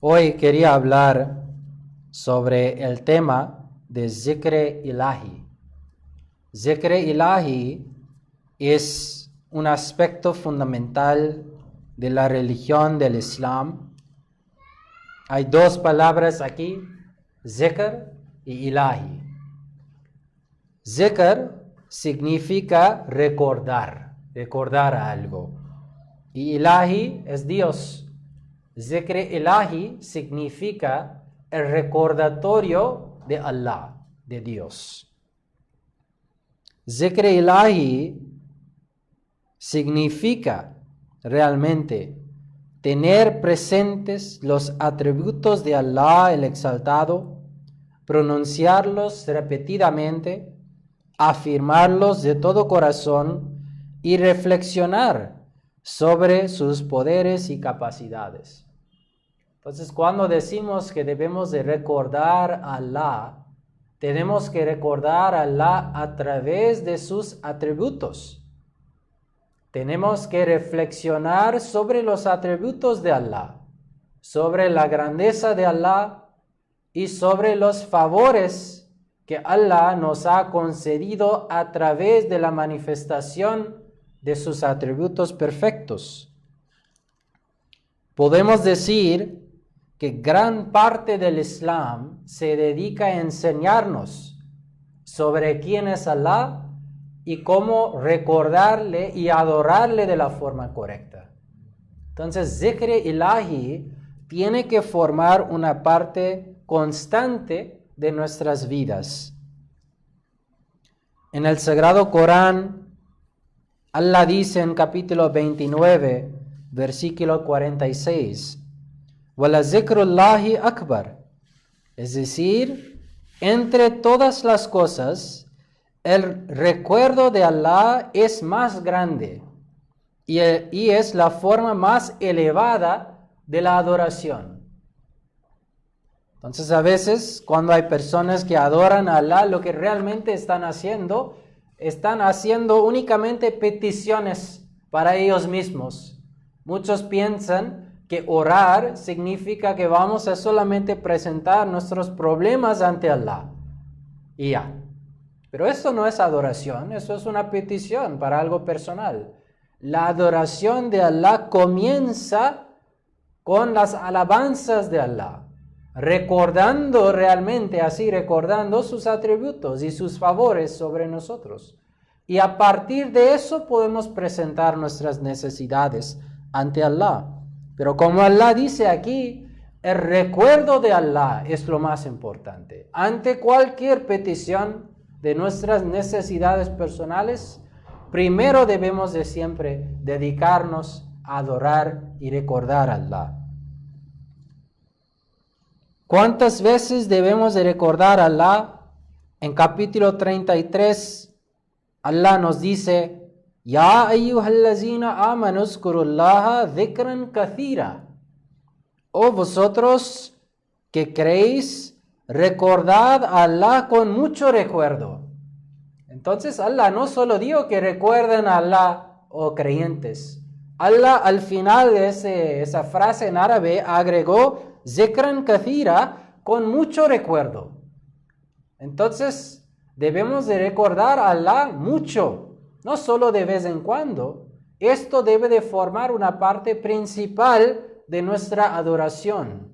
Hoy quería hablar sobre el tema de Zikr Ilahi. Zikr Ilahi es un aspecto fundamental de la religión del Islam. Hay dos palabras aquí, Zikr y Ilahi. Zikr significa recordar algo. Y Ilahi es Dios. Zikr Ilahi significa el recordatorio de Allah, de Dios. Zikr Ilahi significa realmente tener presentes los atributos de Allah el Exaltado, pronunciarlos repetidamente, afirmarlos de todo corazón y reflexionar sobre sus poderes y capacidades. Entonces, cuando decimos que debemos de recordar a Allah, tenemos que recordar a Allah a través de sus atributos. Tenemos que reflexionar sobre los atributos de Allah, sobre la grandeza de Allah y sobre los favores que Allah nos ha concedido a través de la manifestación de sus atributos perfectos. Podemos decir que gran parte del Islam se dedica a enseñarnos sobre quién es Allah y cómo recordarle y adorarle de la forma correcta. Entonces, Zikr Ilahi tiene que formar una parte constante de nuestras vidas. En el Sagrado Corán, Allah dice en capítulo 29, versículo 46, وَلَا ذِكْرُ اللَّهِ أَكْبَرُ. Es decir, entre todas las cosas, el recuerdo de Allah es más grande y es la forma más elevada de la adoración. Entonces, a veces, cuando hay personas que adoran a Allah, lo que realmente están haciendo únicamente peticiones para ellos mismos. Muchos piensan que orar significa que vamos a solamente presentar nuestros problemas ante Allah y ya. Pero eso no es adoración, eso es una petición para algo personal. La adoración de Allah comienza con las alabanzas de Allah, recordando sus atributos y sus favores sobre nosotros. Y a partir de eso podemos presentar nuestras necesidades ante Allah. Pero como Allah dice aquí, el recuerdo de Allah es lo más importante. Ante cualquier petición de nuestras necesidades personales, primero debemos de siempre dedicarnos a adorar y recordar a Allah. ¿Cuántas veces debemos de recordar a Allah? En capítulo 33, Allah nos dice, Ya ayyuhallazina amanu uzkurullaha dhikran kathira. Oh vosotros que creéis, recordad a Allah con mucho recuerdo. Entonces Allah no solo dijo que recuerden a Allah, oh creyentes. Allah al final de esa frase en árabe agregó dhikran kathira, con mucho recuerdo. Entonces debemos de recordar a Allah mucho. No solo de vez en cuando. Esto debe de formar una parte principal de nuestra adoración.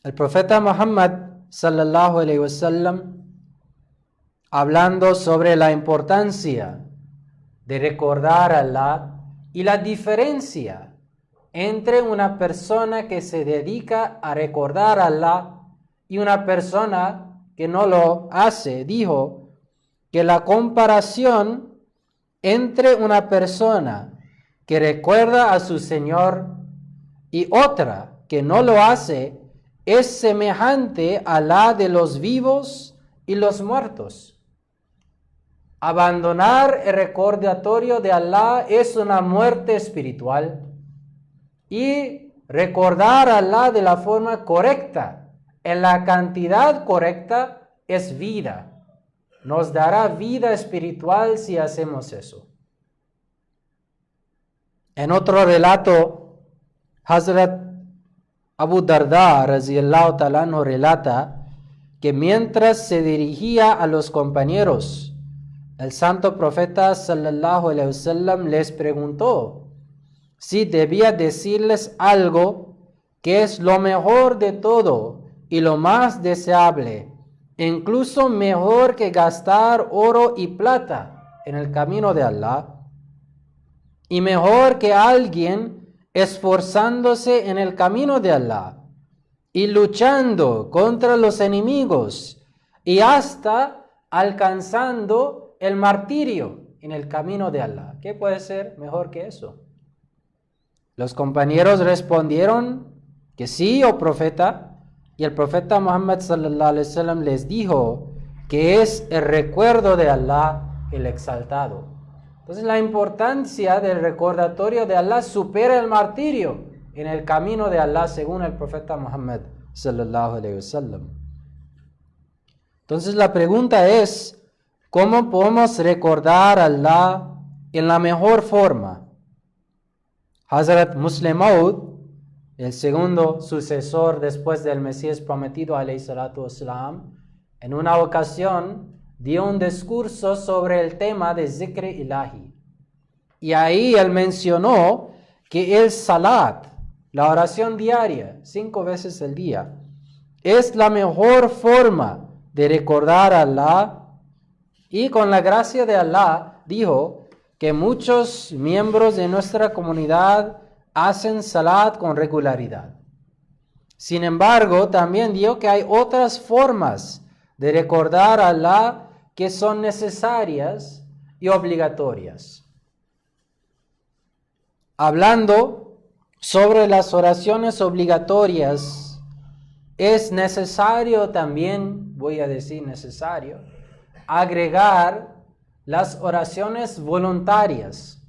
El profeta Muhammad sallallahu alaihi wasallam, hablando sobre la importancia de recordar a Allah y la diferencia entre una persona que se dedica a recordar a Allah y una persona que no lo hace, dijo que la comparación entre una persona que recuerda a su Señor y otra que no lo hace es semejante a la de los vivos y los muertos. Abandonar el recordatorio de Allah es una muerte espiritual y recordar a Allah de la forma correcta, en la cantidad correcta, es vida. Nos dará vida espiritual si hacemos eso. En otro relato, Hazrat Abu Darda radhiyallahu ta'ala anhu relata que mientras se dirigía a los compañeros, el santo profeta sallallahu alaihi wasallam les preguntó si debía decirles algo que es lo mejor de todo y lo más deseable, incluso mejor que gastar oro y plata en el camino de Allah, y mejor que alguien esforzándose en el camino de Allah y luchando contra los enemigos y hasta alcanzando el martirio en el camino de Allah. ¿Qué puede ser mejor que eso? Los compañeros respondieron que sí, oh profeta, y el profeta Muhammad sallallahu alaihi wasallam les dijo que es el recuerdo de Allah el exaltado. Entonces la importancia del recordatorio de Allah supera el martirio en el camino de Allah según el profeta Muhammad sallallahu alaihi wasallam. Entonces la pregunta es, ¿cómo podemos recordar a Allah en la mejor forma? Hazrat Muslim Maud, el segundo sucesor después del Mesías prometido alayhi salatu wasalam, en una ocasión dio un discurso sobre el tema de zikr ilahi. Y ahí él mencionó que el salat, la oración diaria, 5 veces al día, es la mejor forma de recordar a Allah. Y con la gracia de Allah, dijo que muchos miembros de nuestra comunidad hacen salat con regularidad. Sin embargo, también dijo que hay otras formas de recordar a Allah que son necesarias y obligatorias. Hablando sobre las oraciones obligatorias, es necesario también, voy a decir necesario, agregar las oraciones voluntarias.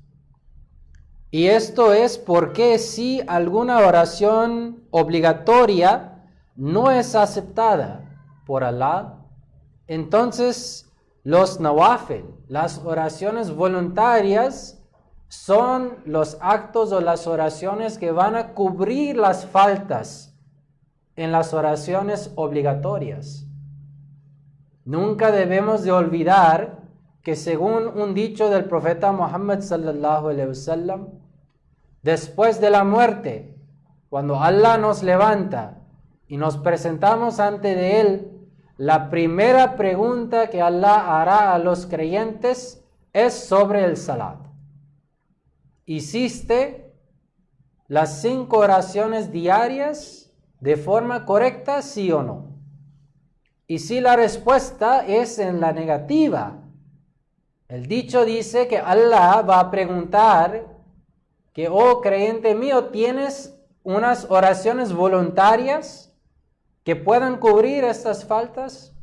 Y esto es porque si alguna oración obligatoria no es aceptada por Allah, entonces los nawafil, las oraciones voluntarias, son los actos o las oraciones que van a cubrir las faltas en las oraciones obligatorias. Nunca debemos de olvidar que según un dicho del profeta Muhammad sallallahu alaihi wasallam, después de la muerte, cuando Allah nos levanta y nos presentamos ante de Él, la primera pregunta que Allah hará a los creyentes es sobre el salat. ¿Hiciste las 5 oraciones diarias de forma correcta, sí o no? Y si la respuesta es en la negativa, el dicho dice que Allah va a preguntar que, oh creyente mío, ¿tienes unas oraciones voluntarias que puedan cubrir estas faltas?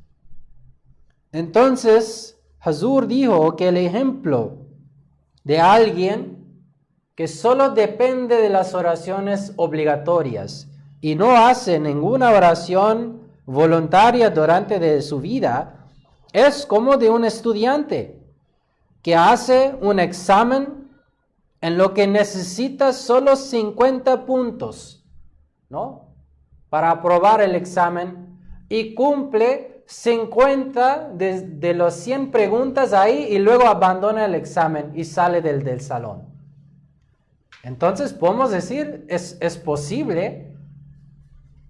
Entonces, Hazur dijo que el ejemplo de alguien que solo depende de las oraciones obligatorias y no hace ninguna oración voluntaria durante de su vida, es como de un estudiante que hace un examen en lo que necesita solo 50 puntos, ¿no?, para aprobar el examen, y cumple 50 de los 100 preguntas ahí y luego abandona el examen y sale del salón. Entonces podemos decir, es posible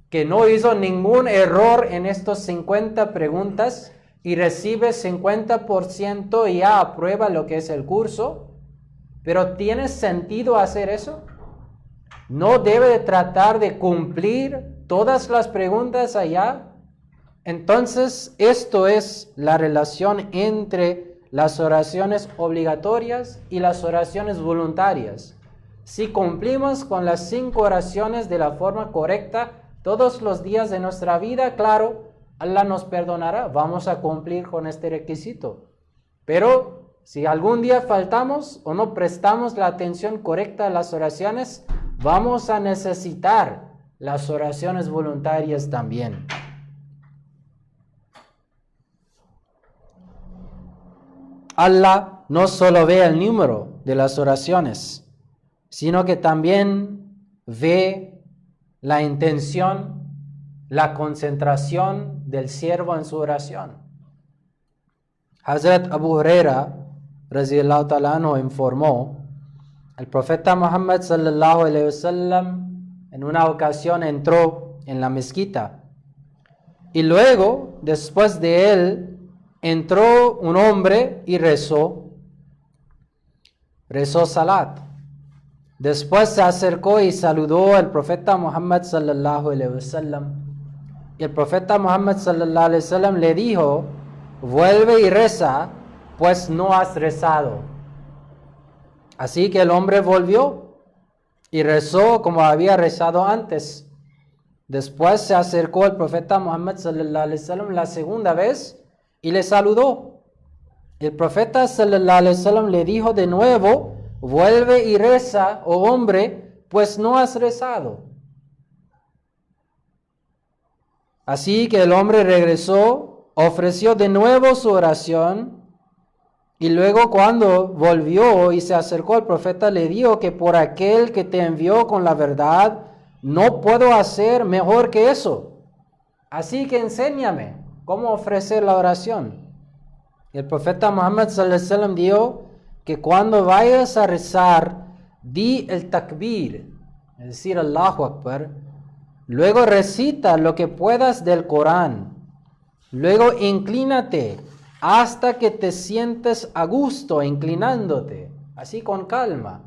que no hizo ningún error en estos 50 preguntas y recibe 50% y ya aprueba lo que es el curso. Pero ¿tiene sentido hacer eso? ¿No debe de tratar de cumplir todas las preguntas allá? Entonces, esto es la relación entre las oraciones obligatorias y las oraciones voluntarias. Si cumplimos con las 5 oraciones de la forma correcta todos los días de nuestra vida, claro, Allah nos perdonará, vamos a cumplir con este requisito. Pero si algún día faltamos o no prestamos la atención correcta a las oraciones, vamos a necesitar las oraciones voluntarias también. Allah no solo ve el número de las oraciones, sino que también ve la intención, la concentración del siervo en su oración. Hazrat Abu Huraira radhiyallahu ta'ala anhu informó, el profeta Muhammad sallallahu alaihi wasallam en una ocasión entró en la mezquita y luego, después de él, entró un hombre y rezó salat. Después se acercó y saludó al profeta Muhammad sallallahu alaihi wasallam. Y el profeta Muhammad sallallahu alaihi wasallam le dijo, vuelve y reza, pues no has rezado. Así que el hombre volvió y rezó como había rezado antes. Después se acercó el profeta Muhammad sallallahu alaihi wasallam la segunda vez y le saludó. El profeta sallallahu alaihi wasallam le dijo de nuevo, vuelve y reza, oh hombre, pues no has rezado. Así que el hombre regresó, ofreció de nuevo su oración y luego cuando volvió y se acercó al profeta le dijo que por aquel que te envió con la verdad, no puedo hacer mejor que eso. Así que enséñame cómo ofrecer la oración. Y el profeta Muhammad sallallahu alaihi wasallam dijo que cuando vayas a rezar, di el takbir, es decir, Allahu Akbar. Luego recita lo que puedas del Corán. Luego inclínate hasta que te sientes a gusto inclinándote, así con calma.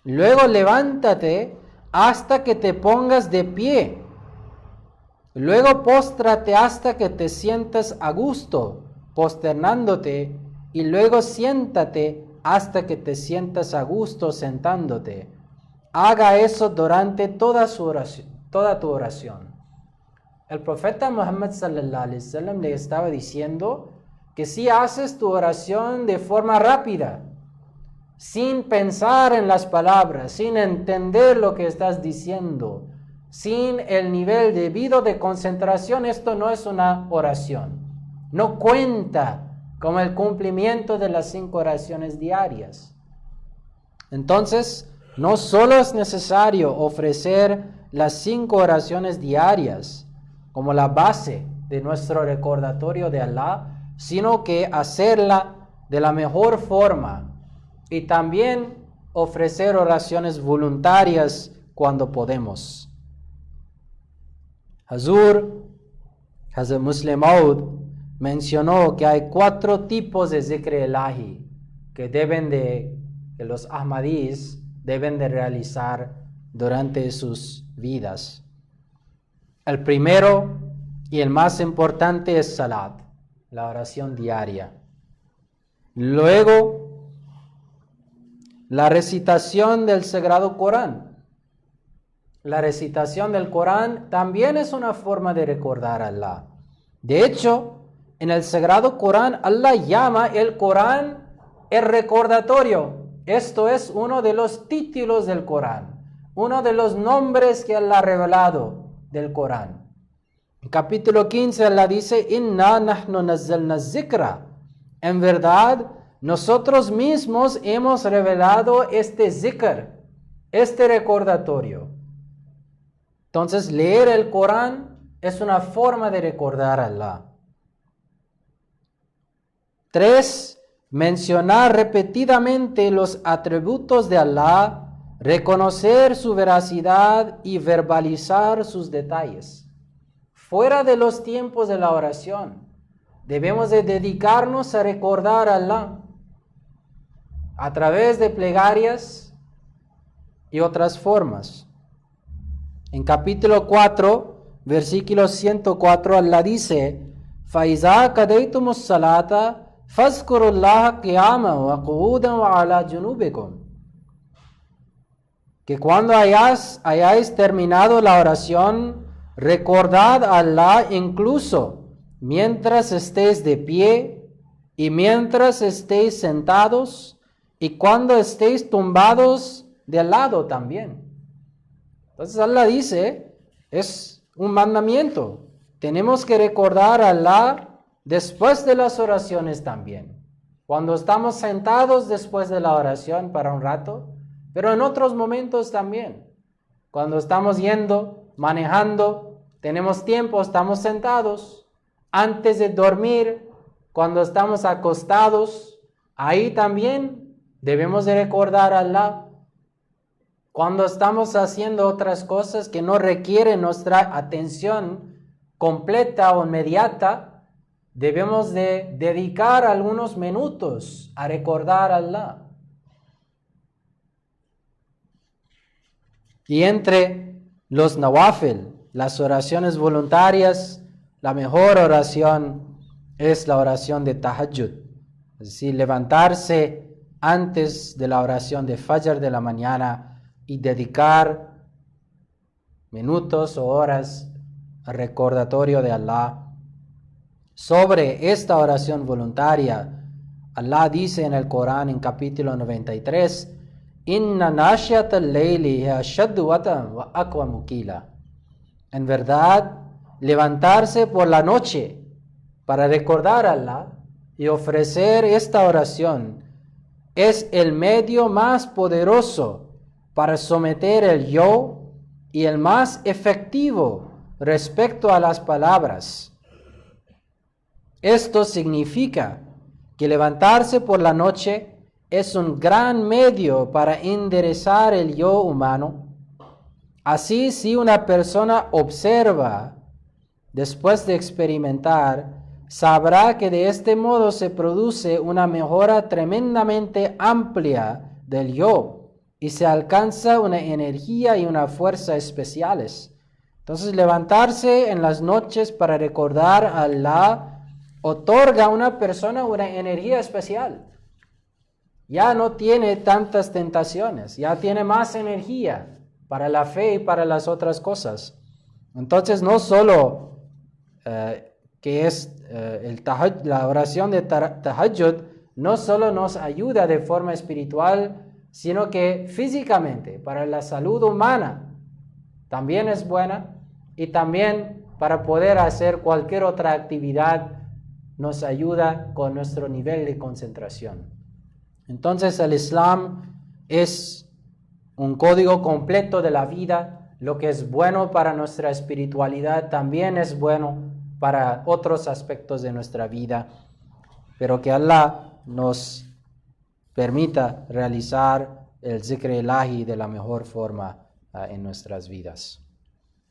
Luego levántate hasta que te pongas de pie. Luego póstrate hasta que te sientas a gusto, posternándote, y luego siéntate hasta que te sientas a gusto sentándote. Haga eso durante toda tu oración. El profeta Muhammad sallallahu alaihi wasallam le estaba diciendo que si haces tu oración de forma rápida, sin pensar en las palabras, sin entender lo que estás diciendo, sin el nivel debido de concentración, esto no es una oración. No cuenta como el cumplimiento de las 5 oraciones diarias. Entonces, no solo es necesario ofrecer las 5 oraciones diarias como la base de nuestro recordatorio de Allah, sino que hacerla de la mejor forma y también ofrecer oraciones voluntarias cuando podemos. Hazrat Muslim Maud mencionó que hay 4 tipos de zikr ilahi que los ahmadís deben de realizar durante sus vidas. El primero y el más importante es salat, la oración diaria. Luego, la recitación del Sagrado Corán. La recitación del Corán también es una forma de recordar a Allah. De hecho, en el Sagrado Corán, Allah llama el Corán el recordatorio. Esto es uno de los títulos del Corán, uno de los nombres que Allah ha revelado del Corán. En capítulo 15 Allah dice, Inna nahnu nazzalna zikra. En verdad, nosotros mismos hemos revelado este zikr, este recordatorio. Entonces, leer el Corán es una forma de recordar a Allah. 3. Mencionar repetidamente los atributos de Allah, reconocer su veracidad y verbalizar sus detalles. Fuera de los tiempos de la oración, debemos de dedicarnos a recordar a Allah a través de plegarias y otras formas. En capítulo 4, versículo 104, Allah dice, فَإِذَا قَضَيْتُمُ الصَّلَاةَ فَاذْكُرُوا اللَّهَ قِيَامًا وَقُعُودًا وَعَلَى جُنُوبِكُمْ. Que cuando hayáis terminado la oración, recordad a Allah incluso mientras estéis de pie y mientras estéis sentados y cuando estéis tumbados de lado también. Entonces Allah dice, es un mandamiento. Tenemos que recordar a Allah después de las oraciones también. Cuando estamos sentados después de la oración para un rato, pero en otros momentos también. Cuando estamos yendo, manejando, tenemos tiempo, estamos sentados. Antes de dormir, cuando estamos acostados, ahí también debemos de recordar a Allah. Cuando estamos haciendo otras cosas que no requieren nuestra atención completa o inmediata, debemos de dedicar algunos minutos a recordar a Allah. Y entre los nawafil, las oraciones voluntarias, la mejor oración es la oración de tahajjud. Es decir, levantarse antes de la oración de Fajr de la mañana y dedicar minutos o horas al recordatorio de Allah. Sobre esta oración voluntaria, Allah dice en el Corán en capítulo 93, Inna nashiat al-layli ashaddu watan wa aqwamu qila. En verdad, levantarse por la noche para recordar a Allah y ofrecer esta oración es el medio más poderoso para someter el yo y el más efectivo respecto a las palabras. Esto significa que levantarse por la noche es un gran medio para enderezar el yo humano. Así, si una persona observa, después de experimentar, sabrá que de este modo se produce una mejora tremendamente amplia del yo y se alcanza una energía y una fuerza especiales. Entonces, levantarse en las noches para recordar a Allah otorga a una persona una energía especial. Ya no tiene tantas tentaciones, ya tiene más energía para la fe y para las otras cosas. Entonces, no solo que es la oración de tahajjud, no solo nos ayuda de forma espiritual, sino que físicamente, para la salud humana, también es buena, y también para poder hacer cualquier otra actividad, nos ayuda con nuestro nivel de concentración. Entonces, el Islam es un código completo de la vida. Lo que es bueno para nuestra espiritualidad también es bueno para otros aspectos de nuestra vida, pero que Allah nos permita realizar el zikr ilahi de la mejor forma en nuestras vidas.